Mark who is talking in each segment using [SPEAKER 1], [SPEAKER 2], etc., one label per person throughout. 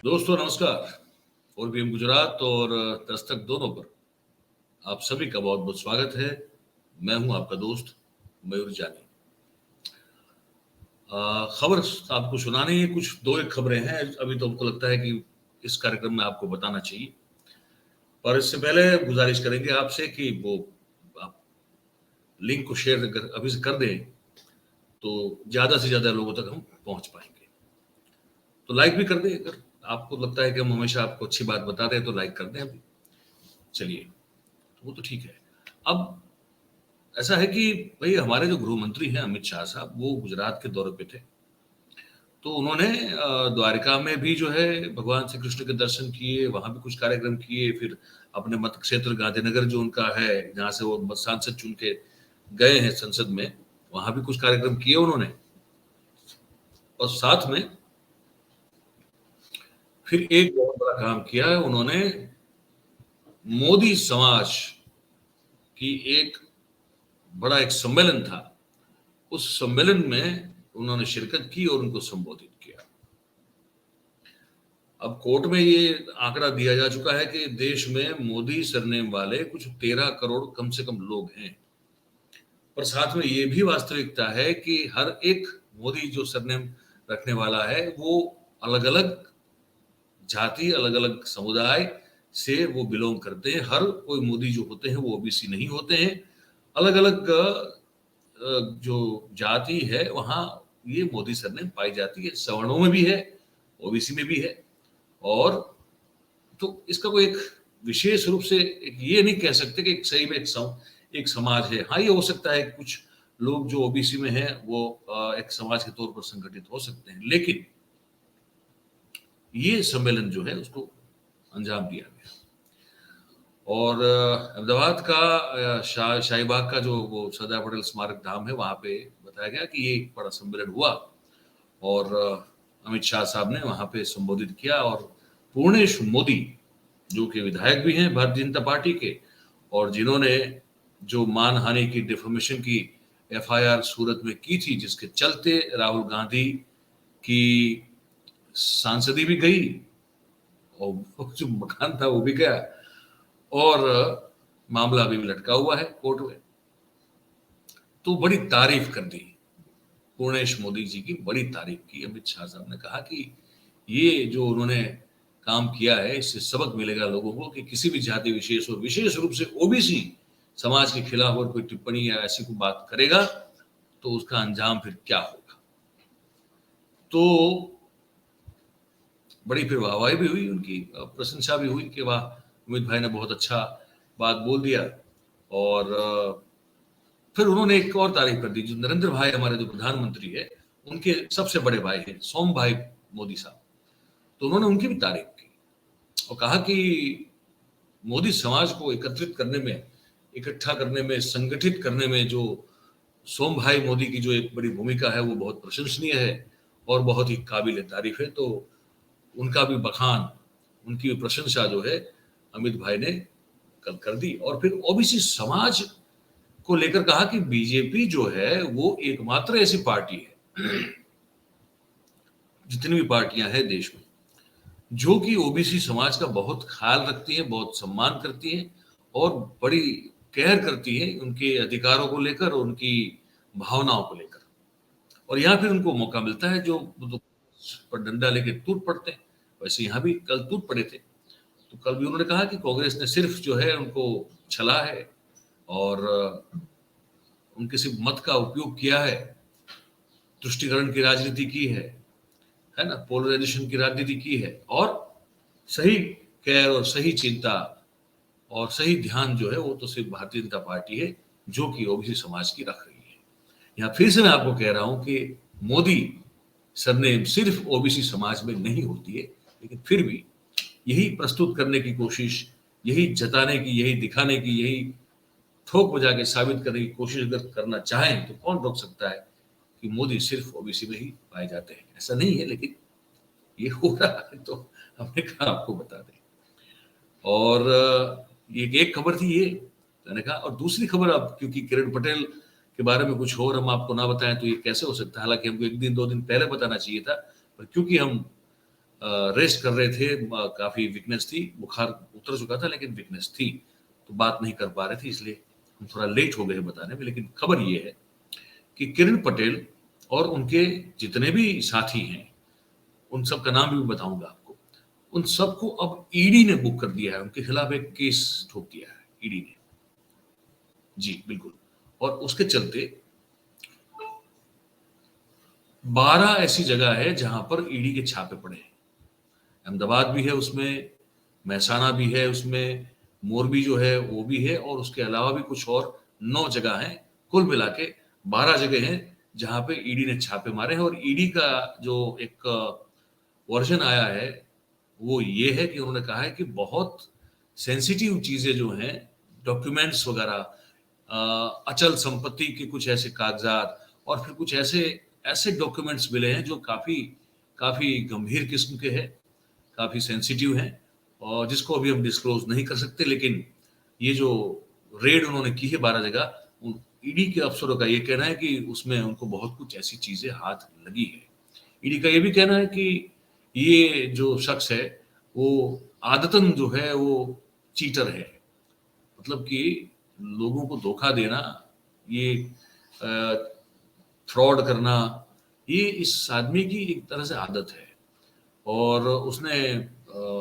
[SPEAKER 1] दोस्तों नमस्कार। और भी गुजरात और दस्तक दोनों पर आप सभी का बहुत बहुत स्वागत है। मैं हूं आपका दोस्त मयूर जानी। खबर आपको सुनानी है, कुछ दो एक खबरें हैं अभी, तो हमको लगता है कि इस कार्यक्रम में आपको बताना चाहिए। पर इससे पहले गुजारिश करेंगे आपसे कि वो आप लिंक को शेयर अभी से कर दें, तो ज्यादा से ज्यादा लोगों तक हम पहुंच पाएंगे। तो लाइक भी कर दें, अगर आपको लगता है कि हम हमेशा आपको अच्छी बात बता रहे हैं तो लाइक कर दें अभी। चलिए, वो तो ठीक है। अब ऐसा है कि भाई हमारे जो गृह मंत्री हैं अमित शाह साहब, वो गुजरात के दौरे पे थे। तो उन्होंने द्वारिका में भी जो है भगवान श्री कृष्ण के दर्शन किए, वहां भी कुछ कार्यक्रम किए। फिर अपने मत क्षेत्र गांधीनगर जो उनका है, जहां से वो सांसद चुन के गए हैं संसद में, वहां भी कुछ कार्यक्रम किए उन्होंने। और साथ में फिर एक बहुत बड़ा काम किया है उन्होंने, मोदी समाज की एक बड़ा एक सम्मेलन था, उस सम्मेलन में उन्होंने शिरकत की और उनको संबोधित किया। अब कोर्ट में ये आंकड़ा दिया जा चुका है कि देश में मोदी सरनेम वाले कुछ 13 करोड़ कम से कम लोग हैं। पर साथ में ये भी वास्तविकता है कि हर एक मोदी जो सरनेम रखने वाला है, वो अलग अलग जाति, अलग अलग समुदाय से वो बिलोंग करते हैं। हर कोई मोदी जो होते हैं वो ओबीसी नहीं होते हैं। अलग अलग जो जाति है वहां ये मोदी सरनेम पाई जाती है। सवर्णों में भी है, ओबीसी में भी है। और तो इसका कोई एक विशेष रूप से ये नहीं कह सकते कि सही में एक समाज है। हाँ, ये हो सकता है कि कुछ लोग जो ओबीसी में हैं वो एक समाज के तौर पर संगठित हो सकते हैं, लेकिन ये सम्मेलन जो है उसको अंजाम दिया गया। और अहमदाबाद का शाहीबाग का जो वो सरदार पटेल स्मारक धाम है, वहां पे बताया गया कि ये एक बड़ा सम्मेलन हुआ और अमित शाह साहब ने वहां पे संबोधित किया। और पूर्णेश मोदी जो कि विधायक भी हैं भारतीय जनता पार्टी के, और जिन्होंने जो मानहानि की, डिफेमेशन की एफआईआर सूरत में की थी, जिसके चलते राहुल गांधी की सांसदी भी गई और जो मकान था वो भी गया, और मामला अभी भी लटका हुआ है कोर्ट में। तो बड़ी तारीफ कर दी पूर्णेश मोदी जी की, बड़ी तारीफ की। अमित शाह साहब ने कहा कि ये जो उन्होंने काम किया है, इससे सबक मिलेगा लोगों को कि किसी भी जाति विशेष और विशेष रूप से ओबीसी समाज के खिलाफ और कोई टिप्पणी या ऐसी कोई बात करेगा तो उसका अंजाम फिर क्या होगा। तो बड़ी फिर वाहवाही भी हुई, उनकी प्रशंसा भी हुई कि वाह, अमित भाई ने बहुत अच्छा बात बोल दिया। और फिर उन्होंने एक और तारीफ कर दी, जो नरेंद्र भाई हमारे जो प्रधानमंत्री है, उनके सबसे बड़े भाई हैं सोम भाई मोदी साहब। तो उन्होंने उनकी भी तारीफ की और कहा कि मोदी समाज को एकत्रित करने में, इकट्ठा करने में, संगठित करने में जो सोम भाई मोदी की जो एक बड़ी भूमिका है वो बहुत प्रशंसनीय है और बहुत ही काबिल तारीफ है। तो उनका भी बखान, उनकी भी प्रशंसा जो है अमित भाई ने कल कर दी। और फिर ओबीसी समाज को लेकर कहा कि बीजेपी जो है वो एकमात्र ऐसी पार्टी है, जितनी भी पार्टियां हैं देश में, जो कि ओबीसी समाज का बहुत ख्याल रखती है, बहुत सम्मान करती है और बड़ी केयर करती है उनके अधिकारों को लेकर, उनकी भावनाओं को लेकर। और यहाँ फिर उनको मौका मिलता है, जो पर डंडा लेके टूट पड़ते हैं, वैसे यहाँ भी कल टूट पड़े थे। तो कल भी उन्होंने कहा कि कांग्रेस ने सिर्फ जो है उनको छला है और उनके सिर्फ मत का उपयोग किया है, तुष्टिकरण की राजनीति की है ना, पोलराइजेशन की राजनीति की है। और सही केयर और सही चिंता और सही ध्यान जो है वो तो सिर्फ भारतीय जनता पार्टी है, जो कि ओबीसी समाज की रख रही है। यहाँ फिर से मैं आपको कह रहा हूं कि मोदी सरनेम सिर्फ ओबीसी समाज में नहीं होती है, लेकिन फिर भी यही प्रस्तुत करने की कोशिश, यही जताने की, यही दिखाने की, यही ठोक बजा के साबित करने की कोशिश अगर करना चाहें तो कौन रोक सकता है कि मोदी सिर्फ ओबीसी में ही पाए जाते हैं। ऐसा नहीं है, लेकिन ये हो रहा है तो हमने कहा आपको बता दें। और ये एक खबर थी ये, मैंने कहा। और दूसरी खबर, अब क्योंकि किरण पटेल के बारे में कुछ और हम आपको ना बताएं तो ये कैसे हो सकता है, हालांकि हमको एक दिन दो दिन पहले बताना चाहिए था, पर क्योंकि हम रेस्ट कर रहे थे, काफी वीकनेस थी, बुखार उतर चुका था लेकिन वीकनेस थी, तो बात नहीं कर पा रहे थे, इसलिए हम थोड़ा लेट हो गए बताने में। लेकिन खबर ये है कि किरण पटेल और उनके जितने भी साथी हैं, उन सब का नाम भी बताऊंगा आपको, उन सबको अब ईडी ने बुक कर दिया है, उनके खिलाफ एक केस ठोक दिया है ईडी ने। जी बिल्कुल। और उसके चलते 12 ऐसी जगह है जहां पर ईडी के छापे पड़े हैं। अहमदाबाद भी है उसमें, महसाना भी है उसमें, मोरबी जो है वो भी है, और उसके अलावा भी कुछ और 9 जगह हैं। कुल मिला के 12 जगह हैं जहां पे ईडी ने छापे मारे हैं। और ईडी का जो एक वर्जन आया है वो ये है कि उन्होंने कहा है कि बहुत सेंसिटिव चीजें जो हैं, डॉक्यूमेंट्स वगैरह, अचल संपत्ति के कुछ ऐसे कागजात, और फिर कुछ ऐसे ऐसे डॉक्यूमेंट्स मिले हैं जो काफी काफी गंभीर किस्म के हैं, काफी सेंसिटिव हैं, और जिसको अभी हम डिस्क्लोज नहीं कर सकते। लेकिन ये जो रेड उन्होंने की है 12 जगह, ईडी के अफसरों का ये कहना है कि उसमें उनको बहुत कुछ ऐसी चीजें हाथ लगी है। ईडी का ये भी कहना है कि ये जो शख्स है वो आदतन जो है वो चीटर है, मतलब कि लोगों को धोखा देना, ये फ्रॉड करना, ये इस आदमी की एक तरह से आदत है। और उसने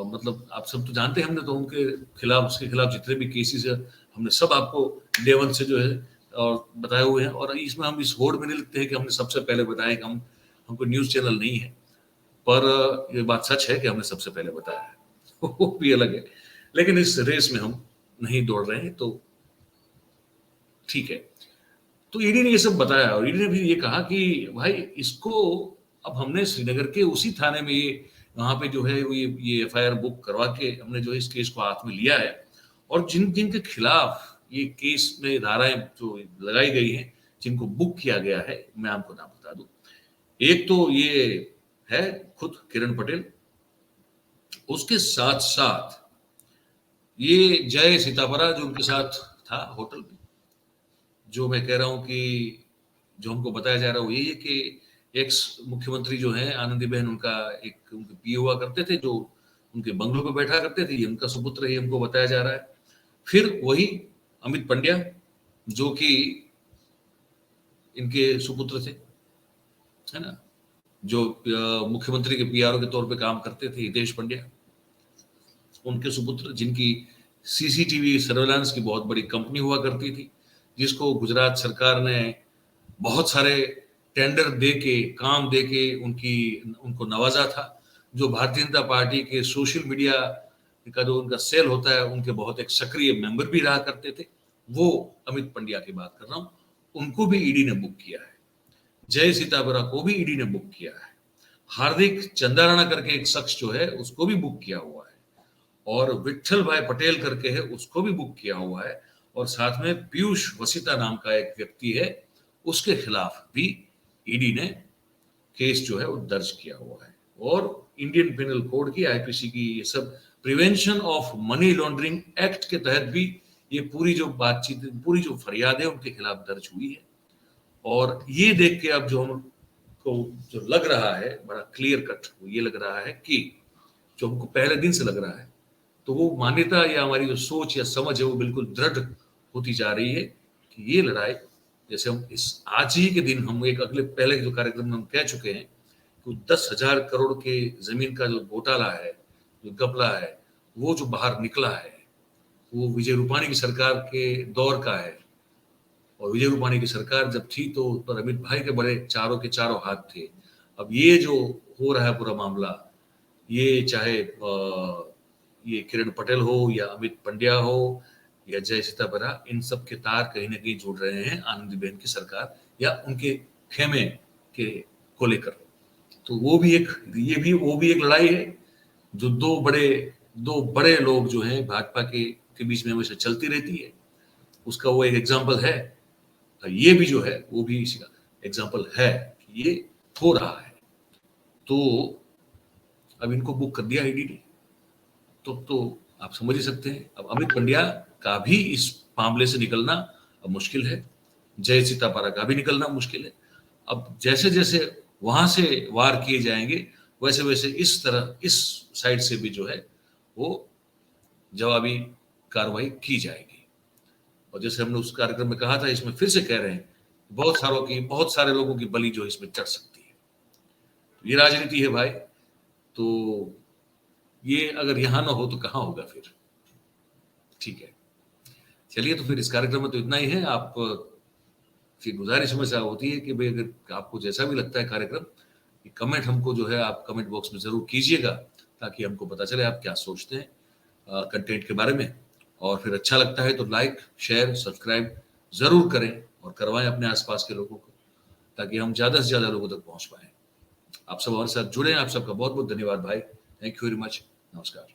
[SPEAKER 1] मतलब आप सब तो जानते हैं, हमने तो उनके खिलाफ, उसके खिलाफ जितने भी केसेस है हमने सब आपको डे वन से जो है और बताए हुए हैं। और इसमें हम इस होड़ में नहीं लिखते हैं कि हमने सबसे पहले बताया कि हमको न्यूज चैनल नहीं है, पर ये बात सच है कि हमने सबसे पहले बताया है। वो भी अलग है, लेकिन इस रेस में हम नहीं दौड़ रहे हैं, तो ठीक है। तो ईडी ने ये सब बताया, और ईडी ने भी ये कहा कि भाई इसको अब हमने श्रीनगर के उसी थाने में ये वहां पे जो है ये एफआईआर बुक करवा के हमने जो है इस केस को हाथ में लिया है। और जिन जिन के खिलाफ ये केस में धाराएं जो लगाई गई हैं, जिनको बुक किया गया है, मैं आपको नाम बता दूं। एक तो ये है खुद किरण पटेल, उसके साथ साथ ये जय सीतापरा जो उनके साथ था होटल में, जो मैं कह रहा हूं कि जो हमको बताया जा रहा है वो यही है कि एक्स मुख्यमंत्री जो है आनंदीबेन, उनका एक उनके पीए हुआ करते थे, जो उनके बंगलों पे बैठा करते थे, ये उनका सुपुत्र ही हमको बताया जा रहा है। फिर वही अमित पंड्या जो कि इनके सुपुत्र थे, है ना, जो मुख्यमंत्री के पीआरओ के तौर पे काम करते थे, हितेश पंड्या, उनके सुपुत्र, जिनकी सीसीटीवी सर्वेलांस की बहुत बड़ी कंपनी हुआ करती थी, जिसको गुजरात सरकार ने बहुत सारे टेंडर दे के, काम दे के उनको नवाजा था। जो भारतीय जनता पार्टी के सोशल मीडिया का जो उनका सेल होता है, उनके बहुत एक सक्रिय मेंबर भी रहा करते थे, वो अमित पंड्या की बात कर रहा हूं। उनको भी ईडी ने बुक किया है। जय सीतापरा को भी ईडी ने बुक किया है। हार्दिक चंदाराणा करके एक शख्स जो है उसको भी बुक किया हुआ है, और विट्ठल भाई पटेल करके है उसको भी बुक किया हुआ है, और साथ में पीयूष वसिता नाम का एक व्यक्ति है, उसके खिलाफ भी ईडी ने केस जो है वो दर्ज किया हुआ है। और इंडियन पिनल कोड की, आईपीसी की, ये सब prevention of money laundering act के तहत भी ये पूरी जो बातचीत, पूरी जो फरियाद है उनके खिलाफ दर्ज हुई है। और ये देख के अब जो हमको जो लग रहा है बड़ा क्लियर कट, वो ये लग रहा है कि जो हमको पहले दिन से लग रहा है, तो वो मान्यता या हमारी जो सोच या समझ है वो बिल्कुल दृढ़ होती जा रही है कि ये लड़ाई, जैसे हम इस आज ही के दिन हम एक अगले पहले जो कार्यक्रम में हम कह चुके हैं कि 10,000 करोड़ के जमीन का जो घोटाला है, जो घपला है, वो जो बाहर निकला है, वो विजय रूपाणी की सरकार के दौर का है। और विजय रूपाणी की सरकार जब थी तो उस पर अमित भाई के बड़े चारों के चारों हाथ थे। अब ये जो हो रहा है पूरा मामला, ये चाहे ये किरण पटेल हो या अमित पंड्या हो या जय सीतापरा, इन सब के तार कहीं ना कहीं जुड़ रहे हैं आनंदीबेन की सरकार या उनके खेमे के को लेकर। तो वो भी एक लड़ाई है जो दो बड़े लोग जो हैं भाजपा के बीच में हमेशा चलती रहती है। उसका वो एक एग्जाम्पल है। ये भी जो है वो भी इसी का एग्जाम्पल है कि ये हो रहा है। तो अब इनको बुक कर दिया ईडी ने, तो आप समझ ही सकते हैं अब अमित पंड्या का भी इस मामले से निकलना अब मुश्किल है, जय सीतापरा का भी निकलना मुश्किल है। अब जैसे जैसे वहां से वार किए जाएंगे, वैसे वैसे इस तरह इस साइड से भी जो है वो जवाबी कार्रवाई की जाएगी। और जैसे हमने उस कार्यक्रम में कहा था, इसमें फिर से कह रहे हैं, बहुत सारे लोगों की बलि जो इसमें चढ़ सकती है। तो ये राजनीति है भाई, तो ये अगर यहाँ ना हो तो कहाँ होगा फिर? ठीक है, चलिए, तो फिर इस कार्यक्रम में तो इतना ही है। आप की गुजारिश हमेशा होती है कि भाई अगर आपको जैसा भी लगता है कार्यक्रम, कमेंट हमको जो है आप कमेंट बॉक्स में ज़रूर कीजिएगा, ताकि हमको पता चले आप क्या सोचते हैं कंटेंट के बारे में। और फिर अच्छा लगता है तो लाइक, शेयर, सब्सक्राइब ज़रूर करें और करवाएं अपने आसपास के लोगों को, ताकि हम ज़्यादा से ज़्यादा लोगों तक पहुंच पाएं। आप सब हमारे साथ जुड़े, आप सबका बहुत बहुत धन्यवाद भाई। Thank you very much. नमस्कार।